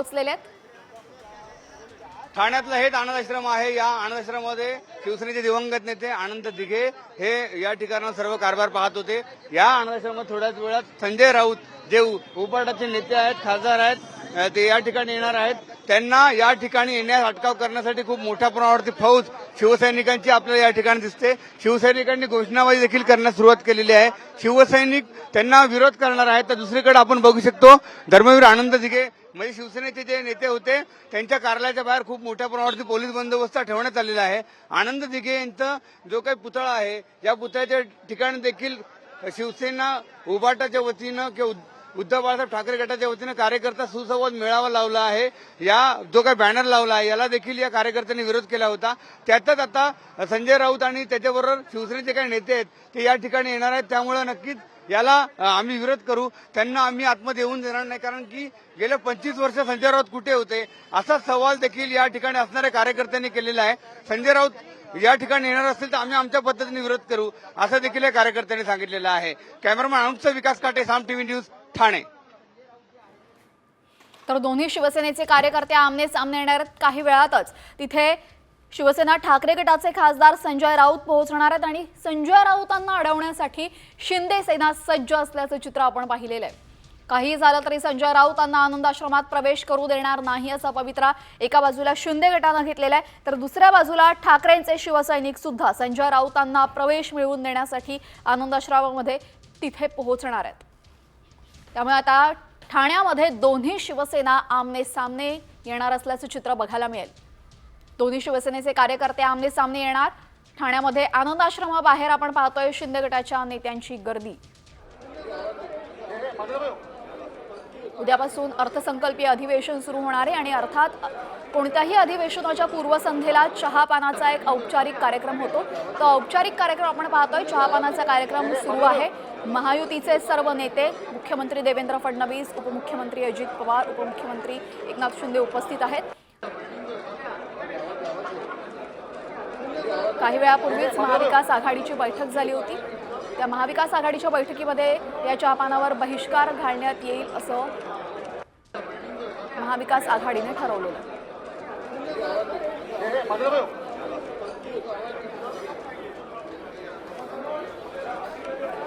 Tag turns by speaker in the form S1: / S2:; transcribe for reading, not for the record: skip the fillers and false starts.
S1: पोहोचलेले आहेत।
S2: ठाण्यातलं हेच आनंद आश्रम आहे। या आनंद आश्रमामध्ये शिवसेनेचे दिवंगत नेते आनंद दिघे हे या ठिकाणावर सर्व कारभार पाहत होते। या आनंद आश्रमात थोड्याच वेळात संजय राऊत जे उपाटाचे नेते आहेत, खासदार आहेत, ते या ठिकाणी येणार आहेत। त्यांना या ठिकाणी येण्यास अटकाव करण्यासाठी खूप मोठ्या प्रमाणावरती फौज शिवसैनिकांची आपल्याला या ठिकाणी दिसते। शिवसैनिकांनी घोषणाबाजी देखील करण्यास सुरुवात केलेली आहे। शिवसैनिक त्यांना विरोध करणार आहेत। तर दुसरीकडे आपण बघू शकतो धर्मवीर आनंद दिघे म्हणजे शिवसेनेचे जे नेते होते त्यांच्या कार्यालयाच्या बाहेर खूप मोठ्या प्रमाणावरती पोलीस बंदोबस्त ठेवण्यात आलेला आहे। आनंद दिघे यांचा जो काही पुतळा आहे या पुतळ्याच्या ठिकाणी देखील शिवसेना उभाटाच्या वतीनं किंवा उद्धव बाळासाहेब ठाकरे गटाच्या वतीनं कार्यकर्ता सुसंवाद मेळावा लावला आहे। या जो काही बॅनर लावला आहे याला देखील या कार्यकर्त्यांनी विरोध केला होता। त्यातच आता संजय राऊत आणि त्याच्याबरोबर शिवसेनेचे काही नेते आहेत ते या ठिकाणी येणार आहेत। त्यामुळे नक्कीच याला आम्ही विरोध करू, त्यांना आम्ही आतमध्ये येऊन देणार नाही, कारण की गेल्या 25 वर्ष संजय राऊत कुठे होते असा सवाल देखील या ठिकाणी असणाऱ्या कार्यकर्त्यांनी केलेला आहे। संजय राऊत या ठिकाणी येणार असतील तर आम्ही आमच्या पद्धतीने विरोध करू असं देखील या कार्यकर्त्यांनी सांगितलेलं आहे। कॅमेरामॅन अनूपचा विकास काटे, साम टीव्ही न्यूज, ठाणे।
S1: तर दोन्ही शिवसेनेचे कार्यकर्ते आमने सामने येणार आहेत। काही वेळातच तिथे शिवसेना ठाकरे गटाचे खासदार संजय राऊत पोहोचणार आहेत आणि संजय राऊतांना अडवण्यासाठी शिंदे सेना सज्ज असल्याचं चित्र आपण पाहिलेलं आहे। काही झालं तरी संजय राऊतांना आनंद आश्रमात प्रवेश करू देणार नाही असा पवित्रा एका बाजूला शिंदे गटाने घेतलेला आहे, तर दुसऱ्या बाजूला ठाकरेंचे शिवसैनिक सुद्धा संजय राऊतांना प्रवेश मिळवून देण्यासाठी आनंद आश्रमामध्ये तिथे पोहोचणार आहेत। त्यामुळे आता ठाण्यामध्ये दोन्ही शिवसेना आमने सामने येणार असल्याचं चित्र बघायला मिळेल। दोन्ही शिवसेनेचे कार्यकर्ते आमने सामने येणार। ठाण्यामध्ये आनंद आश्रमाबाहेर आपण पाहतोय शिंदे गटाच्या नेत्यांची गर्दी। उद्यापासून अर्थसंकल्पीय अधिवेशन सुरू होणार आहे आणि अर्थात कोणत्याही अधिवेशनाच्या पूर्वसंध्येला चहापानाचा एक औपचारिक कार्यक्रम होतो। तो औपचारिक कार्यक्रम आपण पाहतोय। चहापानाचा कार्यक्रम सुरू आहे। महायुतीचे सर्व नेते, मुख्यमंत्री देवेंद्र फडणवीस, उपमुख्यमंत्री अजित पवार, उपमुख्यमंत्री एकनाथ शिंदे उपस्थित आहेत। काही वेळापूर्वीच महाविकास आघाडीची बैठक झाली होती। त्या महाविकास आघाडीच्या बैठकीमध्ये या चहापानावर बहिष्कार घालण्यात येईल असं महाविकास आघाडीने ठरवलेलं।